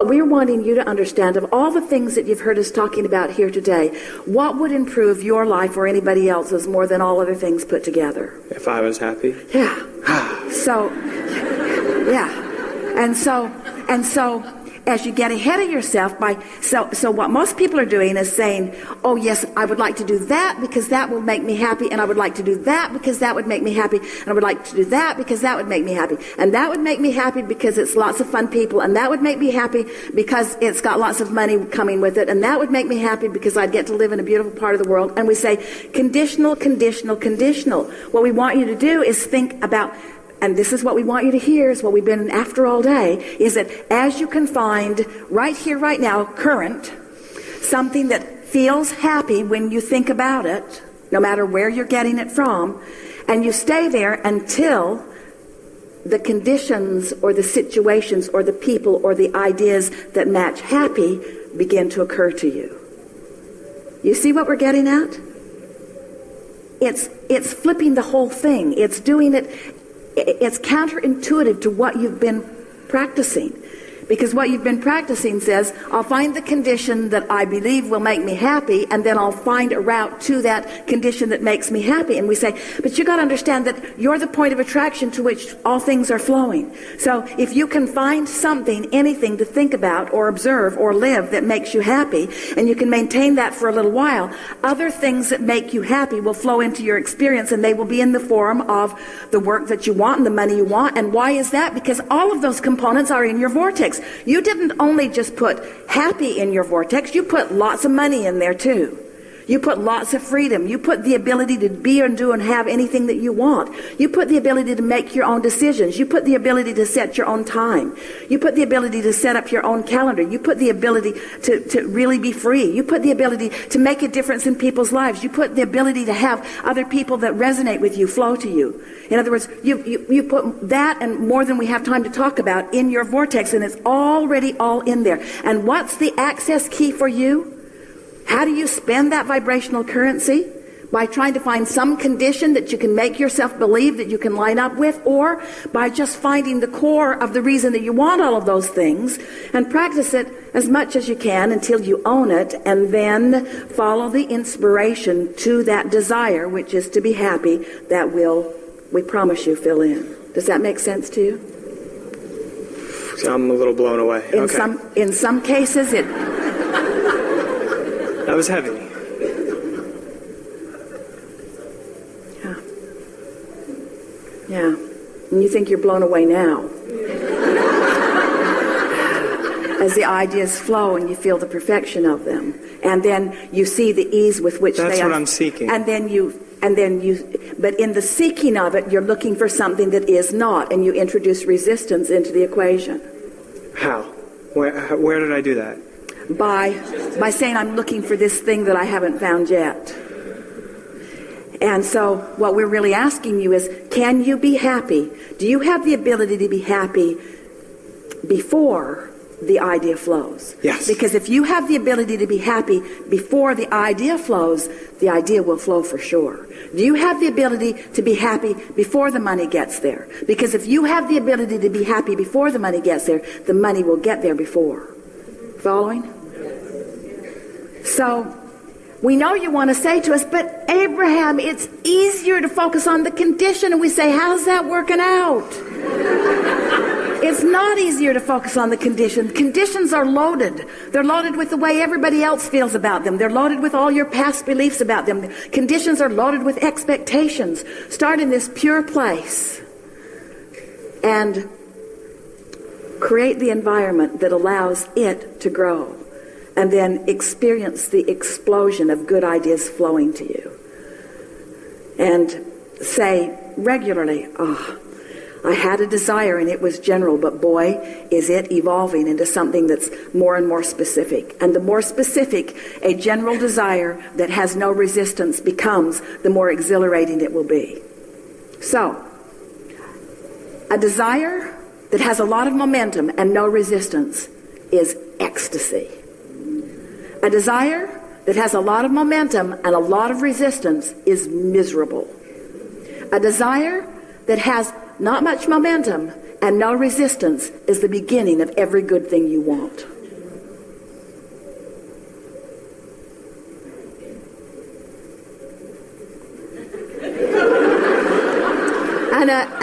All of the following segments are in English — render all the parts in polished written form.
We're wanting you to understand, of all the things that you've heard us talking about here today, what would improve your life or anybody else's more than all other things put together? If I was happy? Yeah. And so, as you get ahead of yourself so what most people are doing is saying, oh yes, I would like to do that because that will make me happy, and I would like to do that because that would make me happy, and I would like to do that because that would make me happy, and that would make me happy because it's lots of fun people, and that would make me happy because it's got lots of money coming with it, and that would make me happy because I'd get to live in a beautiful part of the world. And we say conditional, conditional, conditional. What we want you to do is think about, and this is what we want you to hear, is what we've been after all day, is that as you can find right here, right now, current, something that feels happy when you think about it, no matter where you're getting it from, and you stay there until the conditions or the situations or the people or the ideas that match happy begin to occur to you. You see what we're getting at? It's flipping the whole thing. It's doing it. It's counterintuitive to what you've been practicing. Because what you've been practicing says, I'll find the condition that I believe will make me happy, and then I'll find a route to that condition that makes me happy. And we say, but you got to understand that you're the point of attraction to which all things are flowing. So if you can find something, anything to think about or observe or live that makes you happy, and you can maintain that for a little while, other things that make you happy will flow into your experience, and they will be in the form of the work that you want and the money you want. And why is that? Because all of those components are in your vortex. You didn't only just put happy in your vortex, you put lots of money in there too. You put lots of freedom. You put the ability to be and do and have anything that you want. You put the ability to make your own decisions. You put the ability to set your own time. You put the ability to set up your own calendar. You put the ability to really be free. You put the ability to make a difference in people's lives. You put the ability to have other people that resonate with you flow to you. In other words, you put that and more than we have time to talk about in your vortex, and it's already all in there. And what's the access key for you? How do you spend that vibrational currency? By trying to find some condition that you can make yourself believe that you can line up with, or by just finding the core of the reason that you want all of those things and practice it as much as you can until you own it, and then follow the inspiration to that desire, which is to be happy, that will, we promise you, fill in. Does that make sense to you? I'm a little blown away. In some cases it... That was heavy. Yeah. And you think you're blown away now. As the ideas flow and you feel the perfection of them. And then you see the ease with which That's they are. what I'm seeking. But in the seeking of it, you're looking for something that is not, and you introduce resistance into the equation. How? Where did I do that? By saying, I'm looking for this thing that I haven't found yet. And so what we're really asking you is, can you be happy? Do you have the ability to be happy before the idea flows? Yes. Because if you have the ability to be happy before the idea flows, the idea will flow for sure. Do you have the ability to be happy before the money gets there? Because if you have the ability to be happy before the money gets there, the money will get there before. Following? So, we know you want to say to us, but Abraham, it's easier to focus on the condition. And we say, how's that working out? It's not easier to focus on the condition. Conditions are loaded. They're loaded with the way everybody else feels about them. They're loaded with all your past beliefs about them. Conditions are loaded with expectations. Start in this pure place and create the environment that allows it to grow. And then experience the explosion of good ideas flowing to you. And say regularly, I had a desire and it was general, but boy, is it evolving into something that's more and more specific. And the more specific a general desire that has no resistance becomes, the more exhilarating it will be. So, a desire that has a lot of momentum and no resistance is ecstasy. A desire that has a lot of momentum and a lot of resistance is miserable. A desire that has not much momentum And no resistance is the beginning of every good thing you want.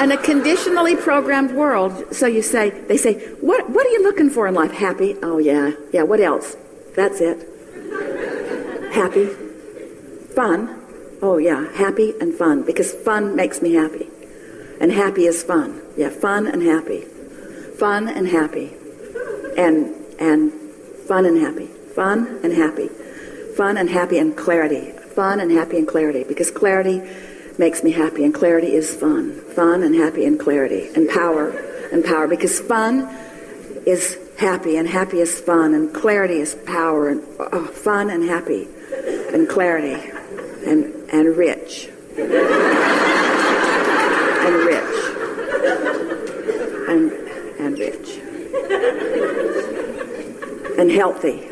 And a conditionally programmed world. So they say, what are you looking for in life? Happy? Oh yeah. Yeah, what else? That's it. Happy. Fun. Oh yeah, happy and fun. Because fun makes me happy. And happy is fun. Yeah, fun and happy. Fun and happy. And fun and happy. Fun and happy. Fun and happy and clarity. Fun and happy and clarity. Because clarity makes me happy, and clarity is fun. Fun and happy and clarity. And power. Because fun is happy, and happy is fun, and clarity is power, and fun and happy and clarity and rich. And rich. And rich. And healthy.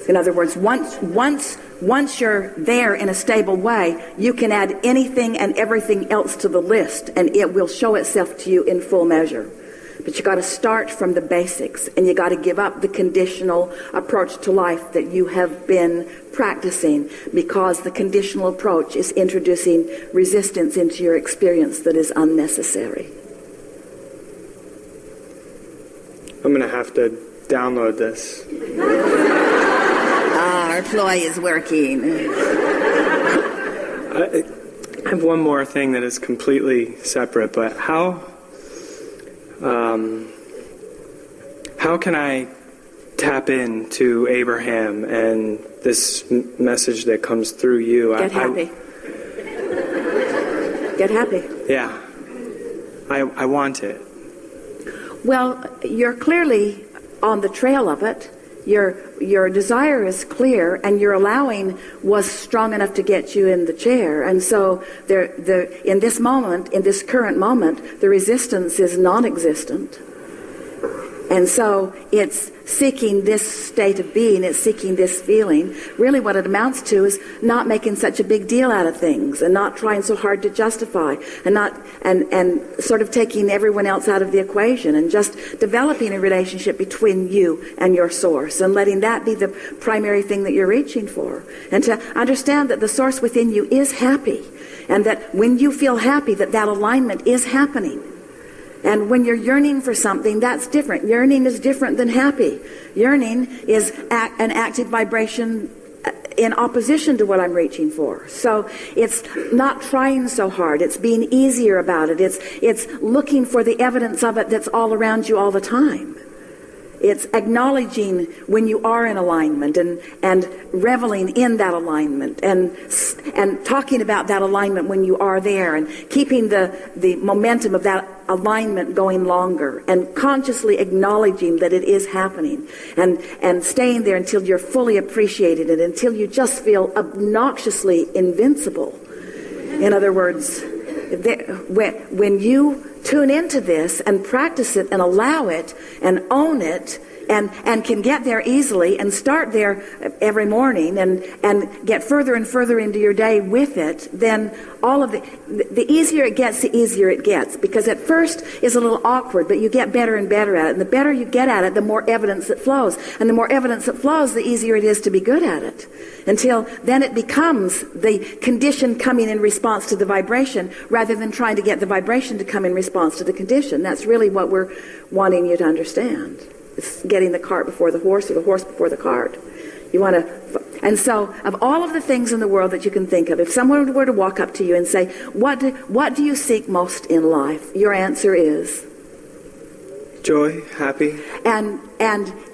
In other words, once you're there in a stable way, you can add anything and everything else to the list, and it will show itself to you in full measure. But you got to start from the basics, and you got to give up the conditional approach to life that you have been practicing, because the conditional approach is introducing resistance into your experience that is unnecessary. I'm going to have to download this. Our ploy is working. I have one more thing that is completely separate, but how can I tap into Abraham and this message that comes through you? Get happy. Get happy. Yeah. I want it. Well, you're clearly on the trail of it. Your desire is clear, and your allowing was strong enough to get you in the chair. And so in this moment, in this current moment, the resistance is non-existent. And so it's seeking this state of being, it's seeking this feeling. Really what it amounts to is not making such a big deal out of things, and not trying so hard to justify, and sort of taking everyone else out of the equation, and just developing a relationship between you and your source, and letting that be the primary thing that you're reaching for. And to understand that the source within you is happy, and that when you feel happy, that alignment is happening. And when you're yearning for something, that's different. Yearning is different than happy. Yearning is an active vibration in opposition to what I'm reaching for. So it's not trying so hard. It's being easier about it. It's looking for the evidence of it that's all around you all the time. It's acknowledging when you are in alignment, and reveling in that alignment, and talking about that alignment when you are there, and keeping the momentum of that alignment going longer, and consciously acknowledging that it is happening, and staying there until you're fully appreciated, and until you just feel obnoxiously invincible. In other words, when you tune into this and practice it and allow it and own it, and can get there easily and start there every morning, and get further and further into your day with it, then all of the easier it gets, the easier it gets. Because at first it's a little awkward, but you get better and better at it. And the better you get at it, the more evidence that flows. And the more evidence that flows, the easier it is to be good at it. Until then it becomes the condition coming in response to the vibration, rather than trying to get the vibration to come in response to the condition. That's really what we're wanting you to understand. It's getting the cart before the horse, or the horse before the cart. You want to, and so of all of the things in the world that you can think of, if someone were to walk up to you and say, what do you seek most in life? Your answer is? Joy, happy. And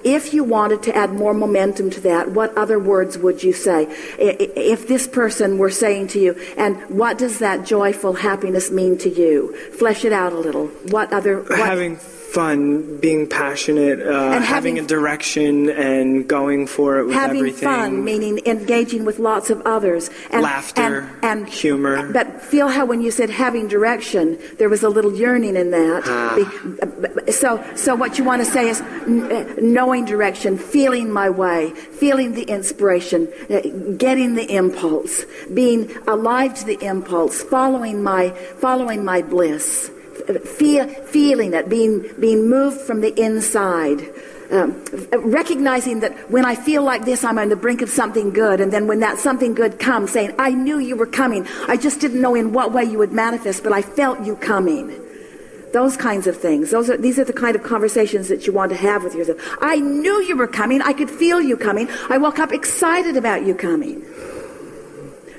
if you wanted to add more momentum to that, what other words would you say? If this person were saying to you, and what does that joyful happiness mean to you? Flesh it out a little. Having fun, being passionate, having a direction, and going for it with everything. Having fun, meaning engaging with lots of others. And, laughter, and humor. But feel how when you said having direction, there was a little yearning in that. So what you want to say is knowing direction, feeling my way, feeling the inspiration, getting the impulse, being alive to the impulse, following my bliss, feeling it, being moved from the inside. Recognizing that when I feel like this, I'm on the brink of something good, and then when that something good comes, saying, I knew you were coming. I just didn't know in what way you would manifest, but I felt you coming. Those kinds of things. These are the kind of conversations that you want to have with yourself. I knew you were coming. I could feel you coming. I woke up excited about you coming.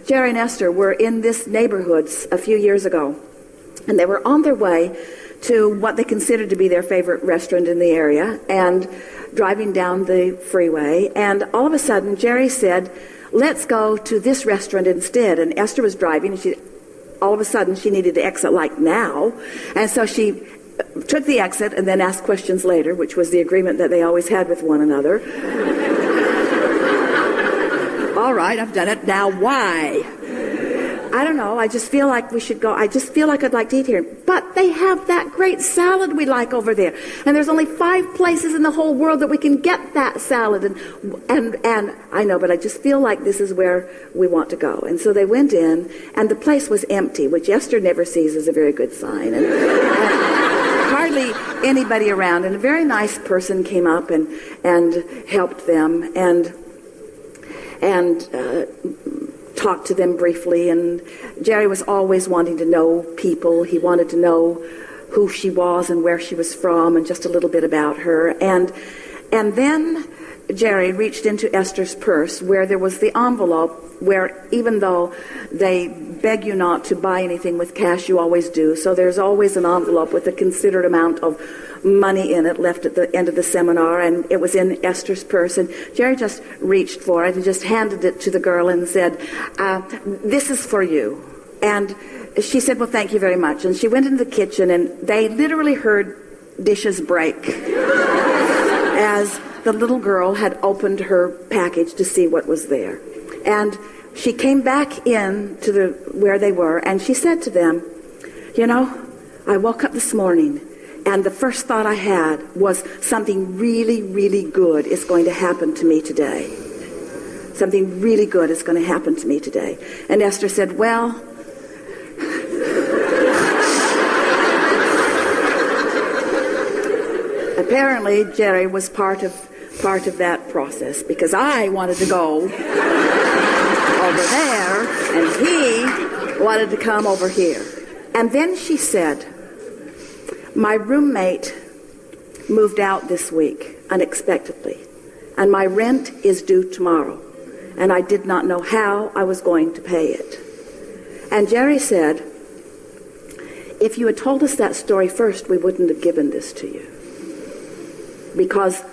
Jerry and Esther were in this neighborhood a few years ago, and they were on their way to what they considered to be their favorite restaurant in the area, and driving down the freeway. And all of a sudden, Jerry said, let's go to this restaurant instead. And Esther was driving, and all of a sudden, she needed to exit like now. And so she took the exit and then asked questions later, which was the agreement that they always had with one another. All right, I've done it. Now why? I don't know. I just feel like we should go. I just feel like I'd like to eat here. But they have that great salad we like over there. And there's only 5 places in the whole world that we can get that salad. And I know, but I just feel like this is where we want to go. And so they went in, and the place was empty, which Esther never sees as a very good sign. And hardly anybody around. And a very nice person came up and helped them and talked to them briefly. And Jerry was always wanting to know people. He wanted to know who she was and where she was from and just a little bit about her. And then Jerry reached into Esther's purse where there was the envelope where, even though they beg you not to buy anything with cash, you always do. So there's always an envelope with a considered amount of money in it left at the end of the seminar, and it was in Esther's purse. And Jerry just reached for it and just handed it to the girl and said, this is for you. And she said, well, thank you very much. And she went into the kitchen, and they literally heard dishes break as the little girl had opened her package to see what was there. And she came back in to where they were, and she said to them, you know, I woke up this morning, and the first thought I had was something really, really good is going to happen to me today. Something really good is going to happen to me today. And Esther said, well, apparently Jerry was part of that process, because I wanted to go over there, and he wanted to come over here. And then she said, my roommate moved out this week unexpectedly, and my rent is due tomorrow, and I did not know how I was going to pay it. And Jerry said, if you had told us that story first, we wouldn't have given this to you. Because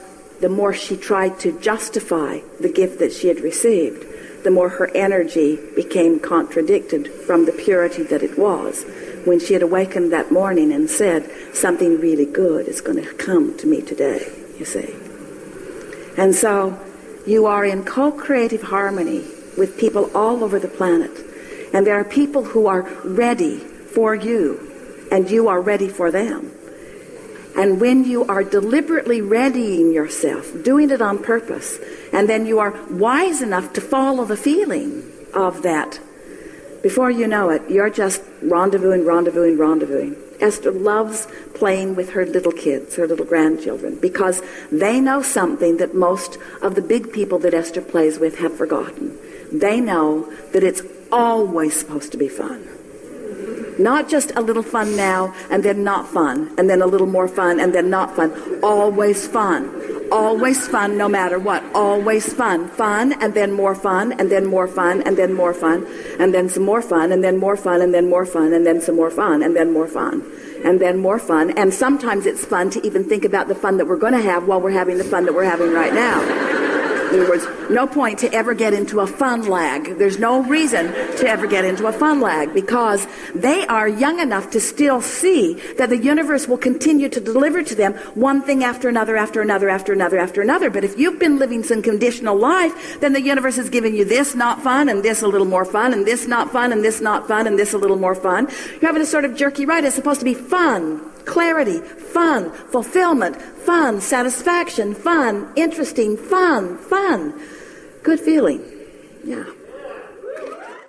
the more she tried to justify the gift that she had received, the more her energy became contradicted from the purity that it was when she had awakened that morning and said, something really good is going to come to me today, you see. And so you are in co-creative harmony with people all over the planet. And there are people who are ready for you, and you are ready for them. And when you are deliberately readying yourself, doing it on purpose, and then you are wise enough to follow the feeling of that, before you know it, you're just rendezvousing. Esther loves playing with her little kids, her little grandchildren, because they know something that most of the big people that Esther plays with have forgotten. They know that it's always supposed to be fun. Not just a little fun now and then not fun, and then a little more fun and then not fun. Always fun. Always fun no matter what. Always fun. Fun and then more fun and then more fun and then more fun and then some more fun and then more fun and then more fun and then some more fun and then more fun and then more fun. And sometimes it's fun to even think about the fun that we're going to have while we're having the fun that we're having right now. In other words, no point to ever get into a fun lag. There's no reason to ever get into a fun lag, because they are young enough to still see that the universe will continue to deliver to them one thing after another, after another, after another, after another. But if you've been living some conditional life, then the universe is giving you this not fun, and this a little more fun, and this not fun, and this not fun, and this a little more fun. You're having a sort of jerky ride. It's supposed to be fun, clarity, fun, fulfillment, fun, satisfaction, fun, interesting, fun. Good feeling. Yeah.